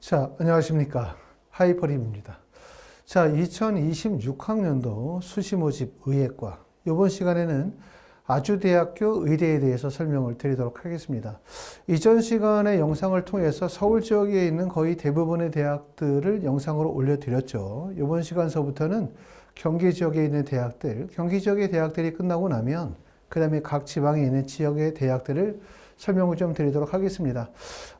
자, 안녕하십니까. 하이퍼림입니다. 자, 2026학년도 수시모집 의예과. 이번 시간에는 아주대학교 의대에 대해서 설명을 드리도록 하겠습니다. 이전 시간의 영상을 통해서 서울 지역에 있는 거의 대부분의 대학들을 영상으로 올려드렸죠. 이번 시간서부터는 경기 지역에 있는 대학들, 경기 지역의 대학들이 끝나고 나면 그 다음에 각 지방에 있는 지역의 대학들을 설명을 좀 드리도록 하겠습니다.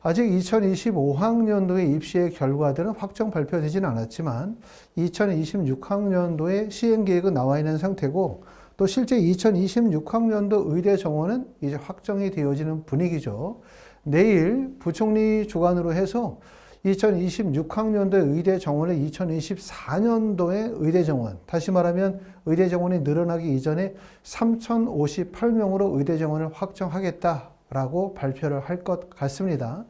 아직 2025학년도의 입시의 결과들은 확정 발표되지는 않았지만 2026학년도의 시행계획은 나와 있는 상태고 또 실제 2026학년도 의대 정원은 이제 확정이 되어지는 분위기죠. 내일 부총리 주관으로 해서 2026학년도의 의대 정원을 2024년도의 의대 정원, 다시 말하면 의대 정원이 늘어나기 이전에 3,058명으로 의대 정원을 확정하겠다라고 발표를 할 것 같습니다.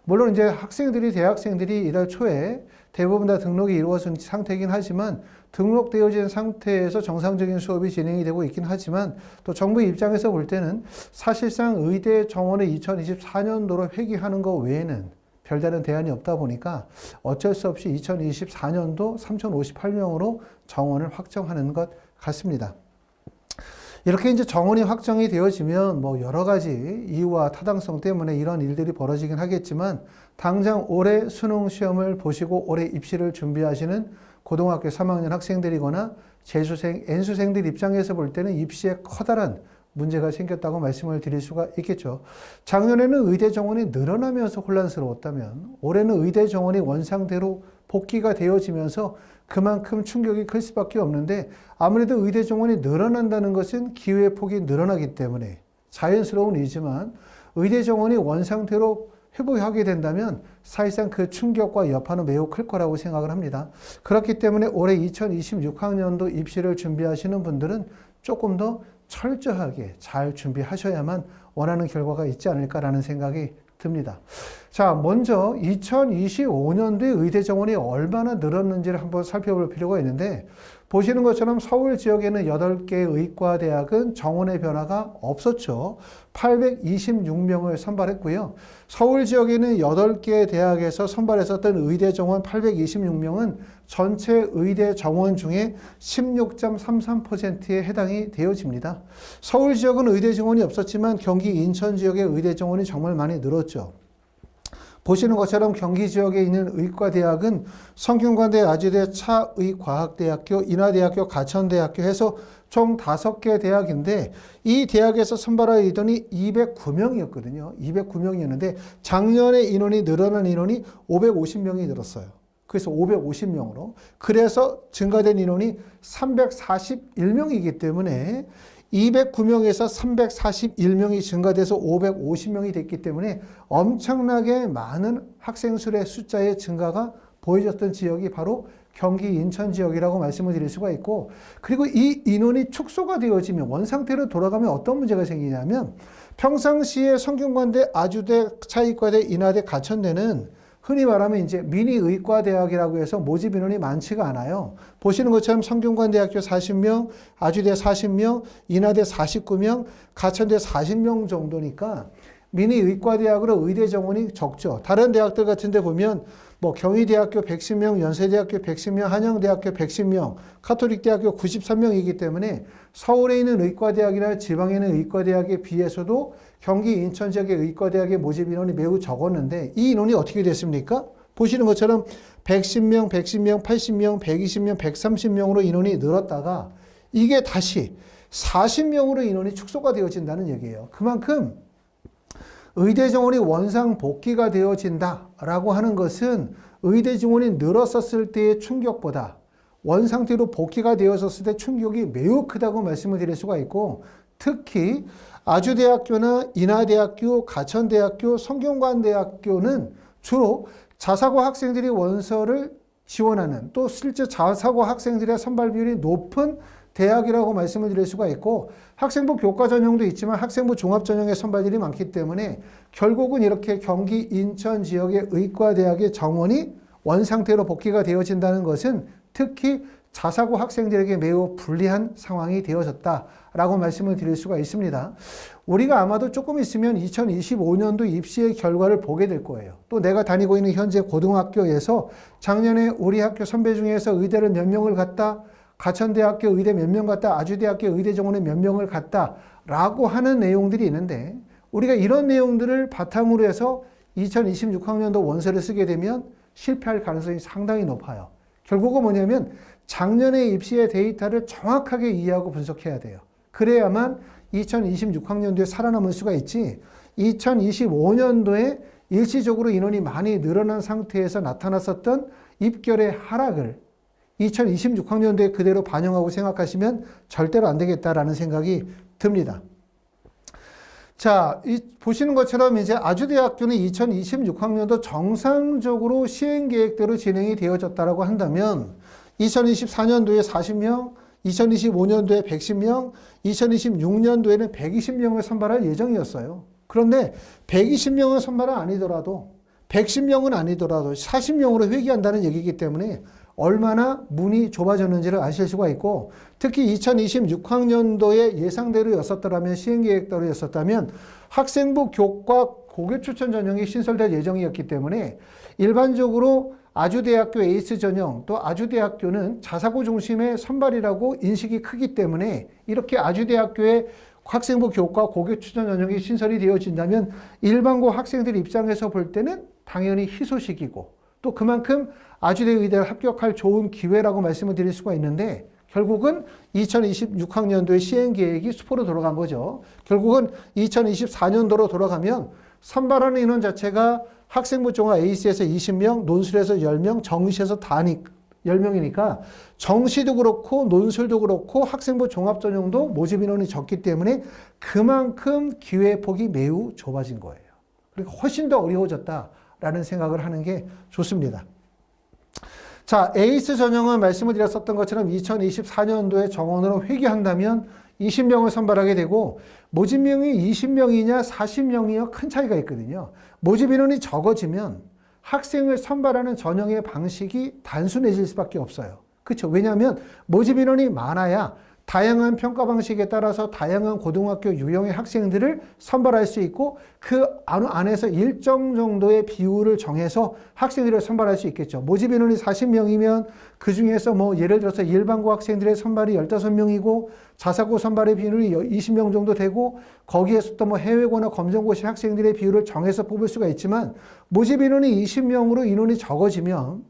물론 이제 학생들이, 대학생들이 이달 초에 대부분 다 등록이 이루어진 상태이긴 하지만 등록되어진 상태에서 정상적인 수업이 진행이 되고 있긴 하지만 또 정부 입장에서 볼 때는 사실상 의대 정원을 2024년도로 회귀하는 것 외에는 별다른 대안이 없다 보니까 어쩔 수 없이 2024년도 3,058명으로 정원을 확정하는 것 같습니다. 이렇게 이제 정원이 확정이 되어지면 뭐 여러 가지 이유와 타당성 때문에 이런 일들이 벌어지긴 하겠지만 당장 올해 수능 시험을 보시고 올해 입시를 준비하시는 고등학교 3학년 학생들이거나 재수생, N수생들 입장에서 볼 때는 입시에 커다란 문제가 생겼다고 말씀을 드릴 수가 있겠죠. 작년에는 의대 정원이 늘어나면서 혼란스러웠다면 올해는 의대 정원이 원상대로 복귀가 되어지면서 그만큼 충격이 클 수밖에 없는데 아무래도 의대 정원이 늘어난다는 것은 기회의 폭이 늘어나기 때문에 자연스러운 일이지만 의대 정원이 원상태로 회복하게 된다면 사실상 그 충격과 여파는 매우 클 거라고 생각을 합니다. 그렇기 때문에 올해 2026학년도 입시를 준비하시는 분들은 조금 더 철저하게 잘 준비하셔야만 원하는 결과가 있지 않을까라는 생각이 듭니다. 자, 먼저 2025년도에 의대 정원이 얼마나 늘었는지를 한번 살펴볼 필요가 있는데 보시는 것처럼 서울 지역에는 8개 의과대학은 정원의 변화가 없었죠. 826명을 선발했고요. 서울 지역에는 8개 대학에서 선발했었던 의대 정원 826명은 전체 의대 정원 중에 16.33%에 해당이 되어집니다. 서울 지역은 의대 정원이 없었지만 경기 인천 지역의 의대 정원이 정말 많이 늘었죠. 보시는 것처럼 경기 지역에 있는 의과대학은 성균관대, 아주대, 차의과학대학교, 인하대학교, 가천대학교 해서 총 5개 대학인데 이 대학에서 선발하이더니 209명이었거든요. 209명이었는데 작년에 인원이 늘어난 인원이 550명이 늘었어요. 그래서 550명으로. 그래서 증가된 인원이 341명이기 때문에 209명에서 341명이 증가돼서 550명이 됐기 때문에 엄청나게 많은 학생 수의 숫자의 증가가 보여졌던 지역이 바로 경기 인천 지역이라고 말씀을 드릴 수가 있고 그리고 이 인원이 축소가 되어지면 원상태로 돌아가면 어떤 문제가 생기냐면 평상시에 성균관대, 아주대, 차의과대, 인하대, 가천대는 흔히 말하면 이제 미니 의과대학이라고 해서 모집 인원이 많지가 않아요. 보시는 것처럼 성균관대학교 40명, 아주대 40명, 인하대 49명, 가천대 40명 정도니까 미니 의과대학으로 의대 정원이 적죠. 다른 대학들 같은 데 보면 뭐 경희대학교 110명, 연세대학교 110명, 한양대학교 110명, 카톨릭대학교 93명이기 때문에 서울에 있는 의과대학이나 지방에 있는 의과대학에 비해서도 경기 인천 지역의 의과대학의 모집 인원이 매우 적었는데 이 인원이 어떻게 됐습니까? 보시는 것처럼 110명, 110명, 80명, 120명, 130명으로 인원이 늘었다가 이게 다시 40명으로 인원이 축소가 되어진다는 얘기예요. 그만큼 의대 정원이 원상 복귀가 되어진다라고 하는 것은 의대 정원이 늘었었을 때의 충격보다 원상태로 복귀가 되었었을 때 충격이 매우 크다고 말씀을 드릴 수가 있고 특히 아주대학교나 인하대학교, 가천대학교, 성균관대학교는 주로 자사고 학생들이 원서를 지원하는 또 실제 자사고 학생들의 선발 비율이 높은 대학이라고 말씀을 드릴 수가 있고 학생부 교과 전형도 있지만 학생부 종합 전형의 선발들이 많기 때문에 결국은 이렇게 경기 인천 지역의 의과대학의 정원이 원상태로 복귀가 되어진다는 것은 특히 자사고 학생들에게 매우 불리한 상황이 되어졌다라고 말씀을 드릴 수가 있습니다. 우리가 아마도 조금 있으면 2025년도 입시의 결과를 보게 될 거예요. 또 내가 다니고 있는 현재 고등학교에서 작년에 우리 학교 선배 중에서 의대를 몇 명을 갔다, 가천대학교 의대 몇 명 갔다, 아주대학교 의대 정원에 몇 명을 갔다 라고 하는 내용들이 있는데, 우리가 이런 내용들을 바탕으로 해서 2026학년도 원서를 쓰게 되면 실패할 가능성이 상당히 높아요. 결국은 뭐냐면 작년의 입시의 데이터를 정확하게 이해하고 분석해야 돼요. 그래야만 2026학년도에 살아남을 수가 있지, 2025년도에 일시적으로 인원이 많이 늘어난 상태에서 나타났었던 입결의 하락을 2026학년도에 그대로 반영하고 생각하시면 절대로 안 되겠다라는 생각이 듭니다. 자, 보시는 것처럼 이제 아주대학교는 2026학년도 정상적으로 시행계획대로 진행이 되어졌다라고 한다면 2024년도에 40명, 2025년도에 110명, 2026년도에는 120명을 선발할 예정이었어요. 그런데 120명은 선발은 아니더라도 110명은 아니더라도 40명으로 회귀한다는 얘기이기 때문에 얼마나 문이 좁아졌는지를 아실 수가 있고, 특히 2026학년도에 예상대로였었더라면, 시행계획대로였었다면 학생부 교과 고교 추천 전형이 신설될 예정이었기 때문에 일반적으로 아주대학교 에이스 전형, 또 아주대학교는 자사고 중심의 선발이라고 인식이 크기 때문에 이렇게 아주대학교의 학생부 교과 고교 추천 전형이 신설이 되어진다면 일반고 학생들 입장에서 볼 때는 당연히 희소식이고, 또 그만큼 아주대 의대를 합격할 좋은 기회라고 말씀을 드릴 수가 있는데, 결국은 2026학년도의 시행계획이 수포로 돌아간 거죠. 결국은 2024년도로 돌아가면 선발하는 인원 자체가 학생부 종합 에이스에서 20명, 논술에서 10명, 정시에서 다 10명이니까 정시도 그렇고 논술도 그렇고 학생부 종합 전형도 모집 인원이 적기 때문에 그만큼 기회 폭이 매우 좁아진 거예요. 그러니까 훨씬 더 어려워졌다라는 생각을 하는 게 좋습니다. 자, 에이스 전형은 말씀을 드렸었던 것처럼 2024년도에 정원으로 회귀한다면 20명을 선발하게 되고, 모집명이 20명이냐 40명이냐 큰 차이가 있거든요. 모집 인원이 적어지면 학생을 선발하는 전형의 방식이 단순해질 수밖에 없어요. 그렇죠? 왜냐하면 모집 인원이 많아야 다양한 평가 방식에 따라서 다양한 고등학교 유형의 학생들을 선발할 수 있고, 그 안에서 일정 정도의 비율을 정해서 학생들을 선발할 수 있겠죠. 모집 인원이 40명이면 그 중에서 뭐 예를 들어서 일반고 학생들의 선발이 15명이고 자사고 선발의 비율이 20명 정도 되고, 거기에서 또 뭐 해외고나 검정고시 학생들의 비율을 정해서 뽑을 수가 있지만, 모집 인원이 20명으로 인원이 적어지면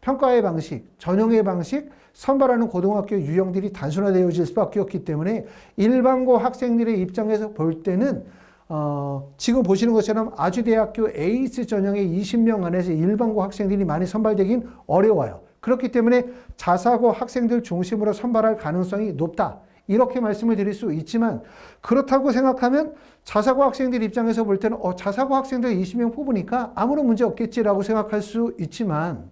평가의 방식, 전형의 방식, 선발하는 고등학교 유형들이 단순화되어질 수밖에 없기 때문에 일반고 학생들의 입장에서 볼 때는 지금 보시는 것처럼 아주대학교 에이스 전형의 20명 안에서 일반고 학생들이 많이 선발되긴 어려워요. 그렇기 때문에 자사고 학생들 중심으로 선발할 가능성이 높다, 이렇게 말씀을 드릴 수 있지만, 그렇다고 생각하면 자사고 학생들 입장에서 볼 때는 자사고 학생들 20명 뽑으니까 아무런 문제 없겠지라고 생각할 수 있지만,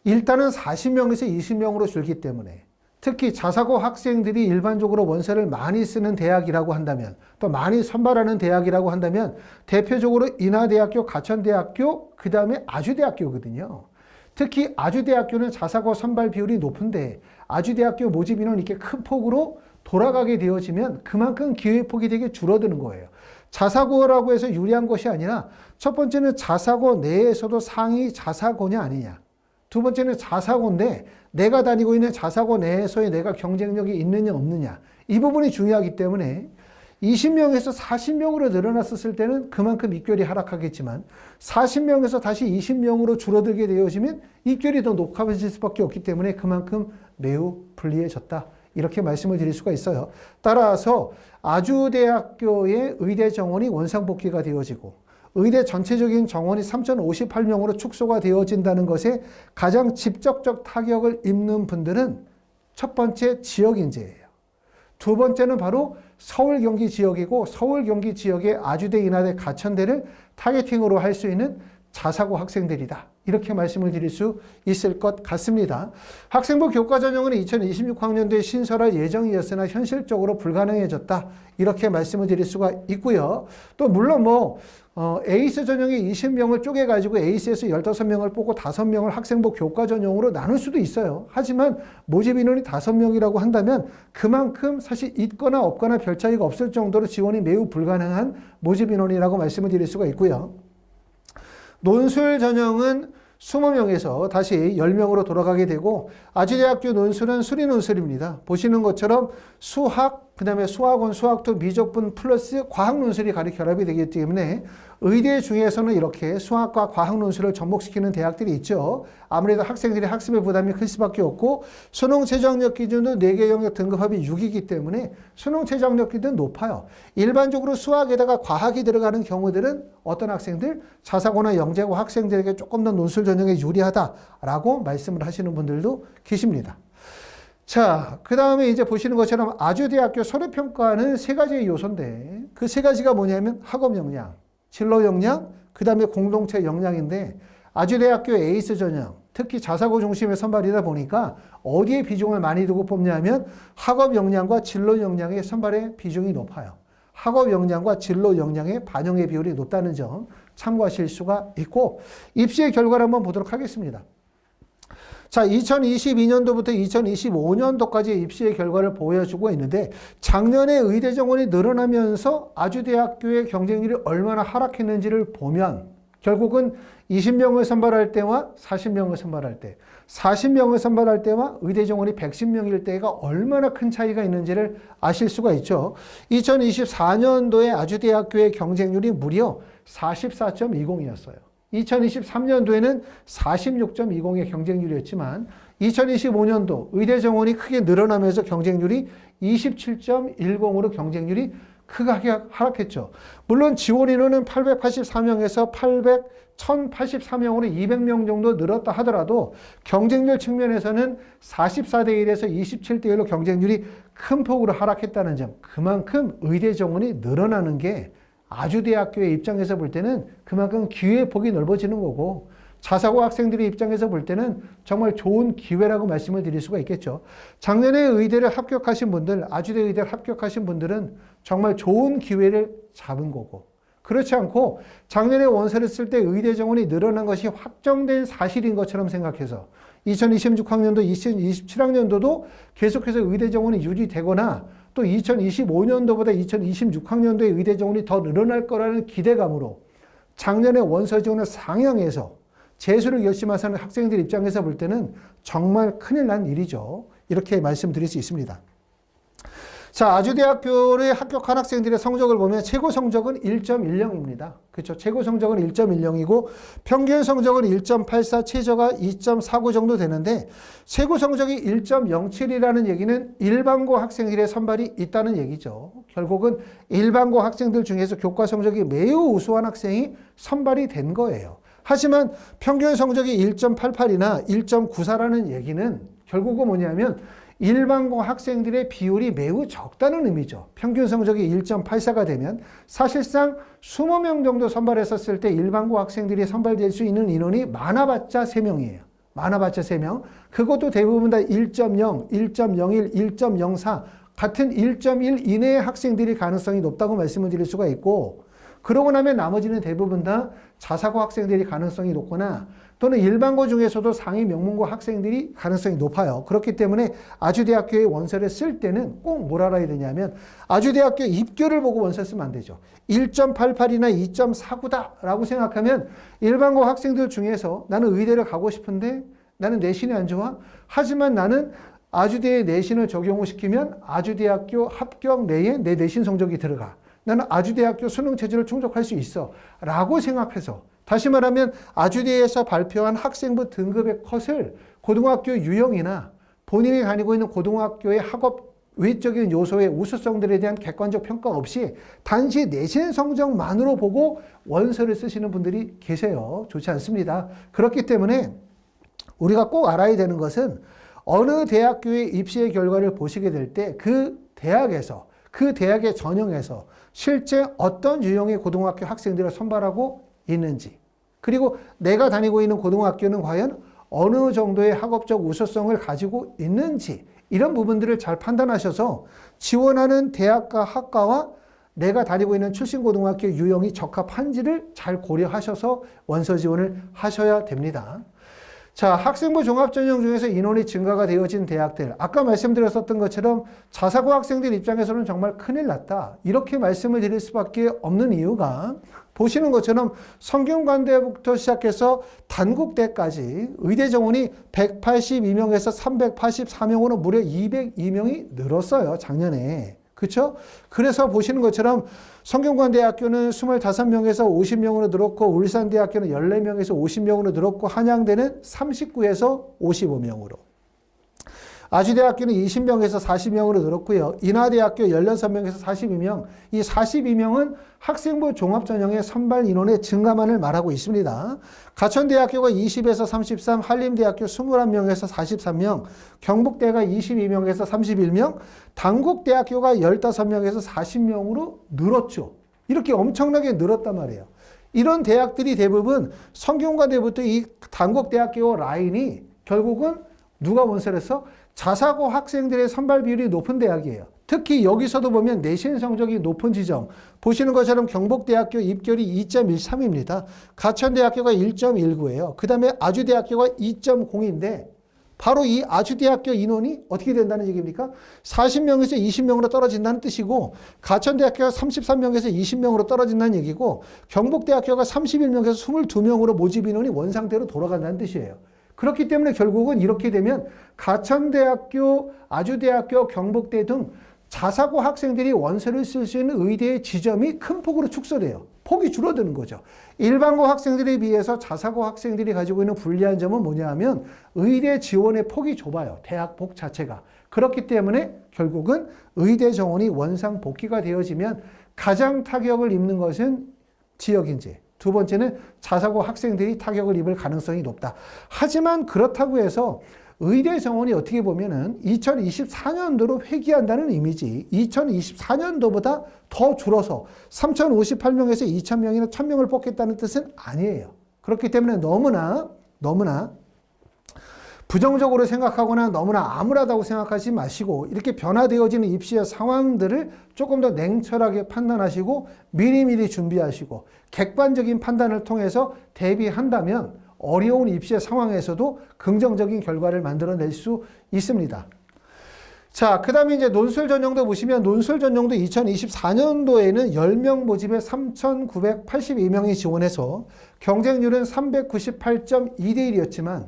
일단은 40명에서 20명으로 줄기 때문에, 특히 자사고 학생들이 일반적으로 원서를 많이 쓰는 대학이라고 한다면, 또 많이 선발하는 대학이라고 한다면 대표적으로 인하대학교, 가천대학교, 그 다음에 아주대학교거든요. 특히 아주대학교는 자사고 선발 비율이 높은데 아주대학교 모집 인원이 이렇게 큰 폭으로 돌아가게 되어지면 그만큼 기회폭이 되게 줄어드는 거예요. 자사고라고 해서 유리한 것이 아니라, 첫 번째는 자사고 내에서도 상위 자사고냐 아니냐, 두 번째는 자사고인데 내가 다니고 있는 자사고 내에서의 내가 경쟁력이 있느냐 없느냐, 이 부분이 중요하기 때문에 20명에서 40명으로 늘어났었을 때는 그만큼 입결이 하락하겠지만, 40명에서 다시 20명으로 줄어들게 되어지면 입결이 더 높아질 수밖에 없기 때문에 그만큼 매우 불리해졌다, 이렇게 말씀을 드릴 수가 있어요. 따라서 아주대학교의 의대 정원이 원상복귀가 되어지고 의대 전체적인 정원이 3,058명으로 축소가 되어진다는 것에 가장 직접적 타격을 입는 분들은 첫 번째 지역인재예요. 두 번째는 바로 서울 경기 지역이고, 서울 경기 지역의 아주대, 인하대, 가천대를 타겟팅으로 할 수 있는 자사고 학생들이다, 이렇게 말씀을 드릴 수 있을 것 같습니다. 학생부 교과 전형은 2026학년도에 신설할 예정이었으나 현실적으로 불가능해졌다, 이렇게 말씀을 드릴 수가 있고요. 또 물론 에이스 전형의 20명을 쪼개가지고 에이스에서 15명을 뽑고 5명을 학생부 교과 전형으로 나눌 수도 있어요. 하지만 모집 인원이 5명이라고 한다면 그만큼 사실 있거나 없거나 별 차이가 없을 정도로 지원이 매우 불가능한 모집 인원이라고 말씀을 드릴 수가 있고요. 논술 전형은 20명에서 다시 10명으로 돌아가게 되고 아주대학교 논술은 수리 논술입니다. 보시는 것처럼 수학, 그 다음에 수학원, 수학2 미적분 플러스 과학 논술이 결합이 되기 때문에 의대 중에서는 이렇게 수학과 과학 논술을 접목시키는 대학들이 있죠. 아무래도 학생들이 학습의 부담이 클 수밖에 없고 수능 최저학력 기준도 4개 영역 등급합이 6이기 때문에 수능 최저학력 기준은 높아요. 일반적으로 수학에다가 과학이 들어가는 경우들은 어떤 학생들? 자사고나 영재고 학생들에게 조금 더 논술 전형에 유리하다라고 말씀을 하시는 분들도 계십니다. 자, 그 다음에 이제 보시는 것처럼 아주대학교 서류평가는 3가지의 요소인데 그 3가지가 뭐냐면 학업 역량, 진로 역량, 그 다음에 공동체 역량인데 아주대학교 에이스 전형, 특히 자사고 중심의 선발이다 보니까 어디에 비중을 많이 두고 뽑냐면 학업 역량과 진로 역량의 선발의 비중이 높아요. 학업 역량과 진로 역량의 반영의 비율이 높다는 점 참고하실 수가 있고 입시의 결과를 한번 보도록 하겠습니다. 자, 2022년도부터 2025년도까지 입시의 결과를 보여주고 있는데 작년에 의대 정원이 늘어나면서 아주대학교의 경쟁률이 얼마나 하락했는지를 보면 결국은 20명을 선발할 때와 40명을 선발할 때 40명을 선발할 때와 의대 정원이 110명일 때가 얼마나 큰 차이가 있는지를 아실 수가 있죠. 2024년도에 아주대학교의 경쟁률이 무려 44.20이었어요. 2023년도에는 46.20의 경쟁률이었지만 2025년도 의대 정원이 크게 늘어나면서 경쟁률이 27.10으로 경쟁률이 크게 하락했죠. 물론 지원 인원은 884명에서 1084명으로 200명 정도 늘었다 하더라도 경쟁률 측면에서는 44대 1에서 27대 1로 경쟁률이 큰 폭으로 하락했다는 점, 그만큼 의대 정원이 늘어나는 게 아주대학교의 입장에서 볼 때는 그만큼 기회의 폭이 넓어지는 거고 자사고 학생들의 입장에서 볼 때는 정말 좋은 기회라고 말씀을 드릴 수가 있겠죠. 작년에 의대를 합격하신 분들, 아주대 의대를 합격하신 분들은 정말 좋은 기회를 잡은 거고 그렇지 않고 작년에 원서를 쓸 때 의대 정원이 늘어난 것이 확정된 사실인 것처럼 생각해서 2026학년도, 2027학년도도 계속해서 의대 정원이 유지되거나 또 2025년도보다 2026학년도에 의대 정원이 더 늘어날 거라는 기대감으로 작년에 원서 지원을 상향해서 재수를 결심하는 학생들 입장에서 볼 때는 정말 큰일 난 일이죠. 이렇게 말씀드릴 수 있습니다. 자, 아주대학교에 합격한 학생들의 성적을 보면 최고 성적은 1.10입니다. 그렇죠. 최고 성적은 1.10이고 평균 성적은 1.84, 최저가 2.49 정도 되는데 최고 성적이 1.07이라는 얘기는 일반고 학생들의 선발이 있다는 얘기죠. 결국은 일반고 학생들 중에서 교과 성적이 매우 우수한 학생이 선발이 된 거예요. 하지만 평균 성적이 1.88이나 1.94라는 얘기는 결국은 뭐냐면 일반고 학생들의 비율이 매우 적다는 의미죠. 평균 성적이 1.84가 되면 사실상 20명 정도 선발했었을 때 일반고 학생들이 선발될 수 있는 인원이 많아봤자 3명이에요. 많아봤자 3명. 그것도 대부분 다 1.0, 1.01, 1.04 같은 1.1 이내의 학생들이 가능성이 높다고 말씀을 드릴 수가 있고 그러고 나면 나머지는 대부분 다 자사고 학생들이 가능성이 높거나 또는 일반고 중에서도 상위 명문고 학생들이 가능성이 높아요. 그렇기 때문에 아주대학교에 원서를 쓸 때는 꼭 뭘 알아야 되냐면 아주대학교 입교를 보고 원서 쓰면 안 되죠. 1.88이나 2.49다라고 생각하면 일반고 학생들 중에서 나는 의대를 가고 싶은데 나는 내신이 안 좋아. 하지만 나는 아주대의 내신을 적용을 시키면 아주대학교 합격 내에 내 내신 성적이 들어가. 나는 아주대학교 수능 체제를 충족할 수 있어 라고 생각해서 다시 말하면 아주대에서 발표한 학생부 등급의 컷을 고등학교 유형이나 본인이 다니고 있는 고등학교의 학업 외적인 요소의 우수성들에 대한 객관적 평가 없이 단지 내신 성적만으로 보고 원서를 쓰시는 분들이 계세요. 좋지 않습니다. 그렇기 때문에 우리가 꼭 알아야 되는 것은 어느 대학교의 입시의 결과를 보시게 될 때 그 대학에서 그 대학의 전형에서 실제 어떤 유형의 고등학교 학생들을 선발하고 있는지 그리고 내가 다니고 있는 고등학교는 과연 어느 정도의 학업적 우수성을 가지고 있는지 이런 부분들을 잘 판단하셔서 지원하는 대학과 학과와 내가 다니고 있는 출신고등학교 유형이 적합한지를 잘 고려하셔서 원서 지원을 하셔야 됩니다. 자, 학생부 종합전형 중에서 인원이 증가가 되어진 대학들, 아까 말씀드렸었던 것처럼 자사고 학생들 입장에서는 정말 큰일 났다, 이렇게 말씀을 드릴 수밖에 없는 이유가, 보시는 것처럼 성균관대부터 시작해서 단국대까지 의대 정원이 182명에서 384명으로 무려 202명이 늘었어요, 작년에. 그렇죠? 그래서 보시는 것처럼 성균관대학교는 25명에서 50명으로 늘었고, 울산대학교는 14명에서 50명으로 늘었고, 한양대는 39에서 55명으로. 아주대학교는 20명에서 40명으로 늘었고요. 인하대학교 16명에서 42명. 이 42명은 학생부 종합전형의 선발 인원의 증가만을 말하고 있습니다. 가천대학교가 20에서 33, 한림대학교 21명에서 43명, 경북대가 22명에서 31명, 단국대학교가 15명에서 40명으로 늘었죠. 이렇게 엄청나게 늘었단 말이에요. 이런 대학들이 대부분 성균관대부터 이 단국대학교 라인이 결국은 누가 원서를 해서 자사고 학생들의 선발 비율이 높은 대학이에요. 특히 여기서도 보면 내신 성적이 높은 지점, 보시는 것처럼 경북대학교 입결이 2.13입니다. 가천대학교가 1.19예요. 그 다음에 아주대학교가 2.0인데 바로 이 아주대학교 인원이 어떻게 된다는 얘기입니까? 40명에서 20명으로 떨어진다는 뜻이고, 가천대학교가 33명에서 20명으로 떨어진다는 얘기고, 경북대학교가 31명에서 22명으로 모집 인원이 원상태로 돌아간다는 뜻이에요. 그렇기 때문에 결국은 이렇게 되면 가천대학교, 아주대학교, 경북대 등 자사고 학생들이 원서를 쓸 수 있는 의대의 지점이 큰 폭으로 축소돼요. 폭이 줄어드는 거죠. 일반고 학생들에 비해서 자사고 학생들이 가지고 있는 불리한 점은 뭐냐 하면 의대 지원의 폭이 좁아요. 대학폭 자체가. 그렇기 때문에 결국은 의대 정원이 원상 복귀가 되어지면 가장 타격을 입는 것은 지역인재. 두 번째는 자사고 학생들이 타격을 입을 가능성이 높다. 하지만 그렇다고 해서 의대 정원이 어떻게 보면은 2024년도로 회귀한다는 이미지, 2024년도보다 더 줄어서 3,058명에서 2,000명이나 1,000명을 뽑겠다는 뜻은 아니에요. 그렇기 때문에 너무나 부정적으로 생각하거나 너무나 암울하다고 생각하지 마시고, 이렇게 변화되어지는 입시의 상황들을 조금 더 냉철하게 판단하시고 미리미리 준비하시고 객관적인 판단을 통해서 대비한다면 어려운 입시의 상황에서도 긍정적인 결과를 만들어낼 수 있습니다. 자, 그 다음에 이제 논술 전형도 보시면, 논술 전형도 2024년도에는 10명 모집에 3,982명이 지원해서 경쟁률은 398.2대 1이었지만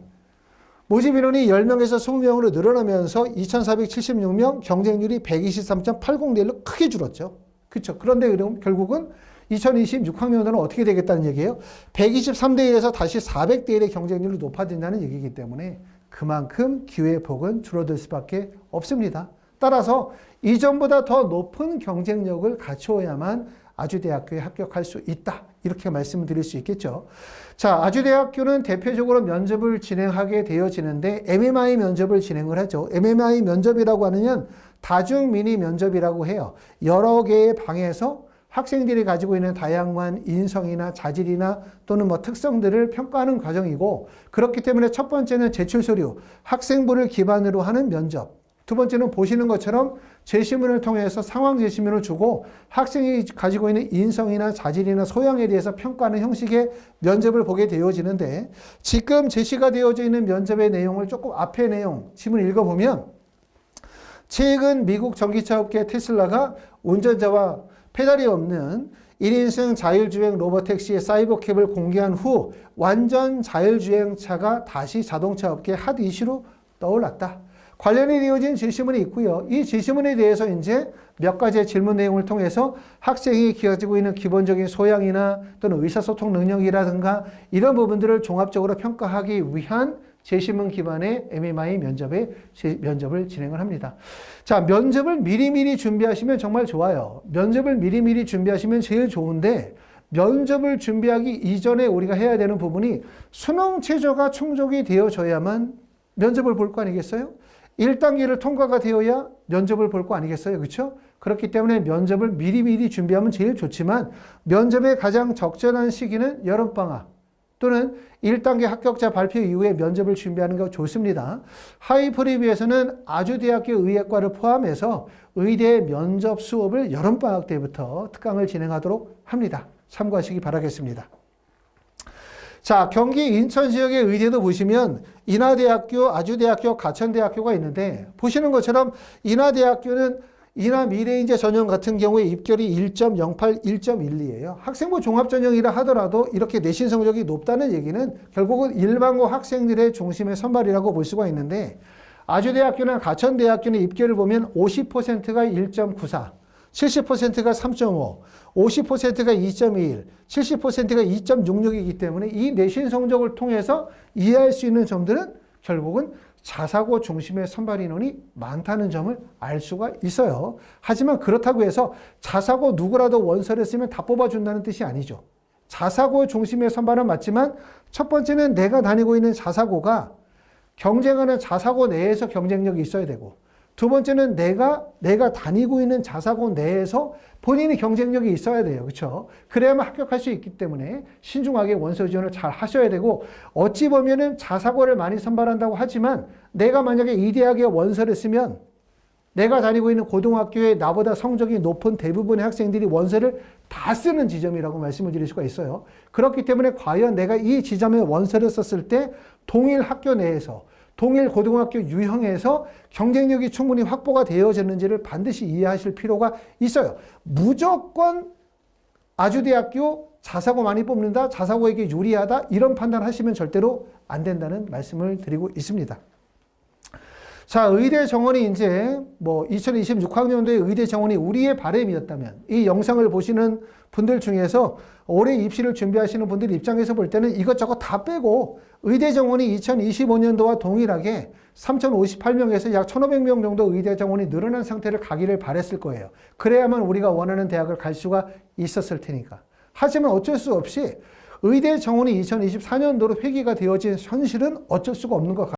모집 인원이 10명에서 20명으로 늘어나면서 2,476명, 경쟁률이 123.80대 1로 크게 줄었죠. 그렇죠. 그런데 그럼 결국은 2026학년도는 어떻게 되겠다는 얘기예요? 123대 1에서 다시 400대 1의 경쟁률이 높아진다는 얘기이기 때문에 그만큼 기회의 폭은 줄어들 수밖에 없습니다. 따라서 이전보다 더 높은 경쟁력을 갖추어야만 아주대학교에 합격할 수 있다, 이렇게 말씀을 드릴 수 있겠죠. 자, 아주대학교는 대표적으로 면접을 진행하게 되어지는데 MMI 면접을 진행을 하죠. MMI 면접이라고 하면 다중 미니 면접이라고 해요. 여러 개의 방에서 학생들이 가지고 있는 다양한 인성이나 자질이나 또는 특성들을 평가하는 과정이고, 그렇기 때문에 첫 번째는 제출 서류, 학생부를 기반으로 하는 면접. 두 번째는 보시는 것처럼 제시문을 통해서 상황 제시문을 주고 학생이 가지고 있는 인성이나 자질이나 소양에 대해서 평가하는 형식의 면접을 보게 되어지는데, 지금 제시가 되어져 있는 면접의 내용을 조금 앞의 내용, 지문을 읽어보면, 최근 미국 전기차 업계 테슬라가 운전자와 페달이 없는 1인승 자율주행 로보택시의 사이버캡을 공개한 후 완전 자율주행차가 다시 자동차 업계의 핫 이슈로 떠올랐다. 관련이 이어진 제시문이 있고요. 이 제시문에 대해서 이제 몇 가지의 질문 내용을 통해서 학생이 가지고 있는 기본적인 소양이나 또는 의사소통 능력이라든가 이런 부분들을 종합적으로 평가하기 위한 제시문 기반의 MMI 면접을 진행을 합니다. 자, 면접을 미리미리 준비하시면 정말 좋아요. 면접을 미리미리 준비하시면 제일 좋은데, 면접을 준비하기 이전에 우리가 해야 되는 부분이 수능 최저가 충족이 되어져야만 면접을 볼 거 아니겠어요? 1단계를 통과가 되어야 면접을 볼 거 아니겠어요? 그렇죠? 그렇기 때문에 면접을 미리미리 준비하면 제일 좋지만, 면접의 가장 적절한 시기는 여름방학 또는 1단계 합격자 발표 이후에 면접을 준비하는 게 좋습니다. 하위 프리뷰에서는 아주대학교 의예과를 포함해서 의대 면접 수업을 여름방학 때부터 특강을 진행하도록 합니다. 참고하시기 바라겠습니다. 자, 경기 인천 지역의 의대도 보시면 인하대학교, 아주대학교, 가천대학교가 있는데 보시는 것처럼 인하대학교는 인하 미래인재 전형 같은 경우에 입결이 1.08, 1.12예요. 학생부 종합전형이라 하더라도 이렇게 내신 성적이 높다는 얘기는 결국은 일반고 학생들의 중심의 선발이라고 볼 수가 있는데 아주대학교나 가천대학교는 입결을 보면 50%가 1.94, 70%가 3.5, 50%가 2.21, 70%가 2.66이기 때문에 이 내신 성적을 통해서 이해할 수 있는 점들은 결국은 자사고 중심의 선발 인원이 많다는 점을 알 수가 있어요. 하지만 그렇다고 해서 자사고 누구라도 원서를 쓰면 다 뽑아준다는 뜻이 아니죠. 자사고 중심의 선발은 맞지만 첫 번째는 내가 다니고 있는 자사고가 경쟁하는 자사고 내에서 경쟁력이 있어야 되고 두 번째는 내가 다니고 있는 자사고 내에서 본인이 경쟁력이 있어야 돼요. 그렇죠? 그래야만 합격할 수 있기 때문에 신중하게 원서 지원을 잘 하셔야 되고 어찌 보면은 자사고를 많이 선발한다고 하지만 내가 만약에 이 대학에 원서를 쓰면 내가 다니고 있는 고등학교에 나보다 성적이 높은 대부분의 학생들이 원서를 다 쓰는 지점이라고 말씀을 드릴 수가 있어요. 그렇기 때문에 과연 내가 이 지점에 원서를 썼을 때 동일 학교 내에서 동일 고등학교 유형에서 경쟁력이 충분히 확보가 되어졌는지를 반드시 이해하실 필요가 있어요. 무조건 아주대학교 자사고 많이 뽑는다, 자사고에게 유리하다 이런 판단하시면 절대로 안 된다는 말씀을 드리고 있습니다. 자, 의대 정원이 이제 2026학년도에 의대 정원이 우리의 바람이었다면 이 영상을 보시는 분들 중에서 올해 입시를 준비하시는 분들 입장에서 볼 때는 이것저것 다 빼고 의대 정원이 2025년도와 동일하게 3,058명에서 약 1,500명 정도 의대 정원이 늘어난 상태를 가기를 바랬을 거예요. 그래야만 우리가 원하는 대학을 갈 수가 있었을 테니까. 하지만 어쩔 수 없이 의대 정원이 2024년도로 회귀가 되어진 현실은 어쩔 수가 없는 것 같아요.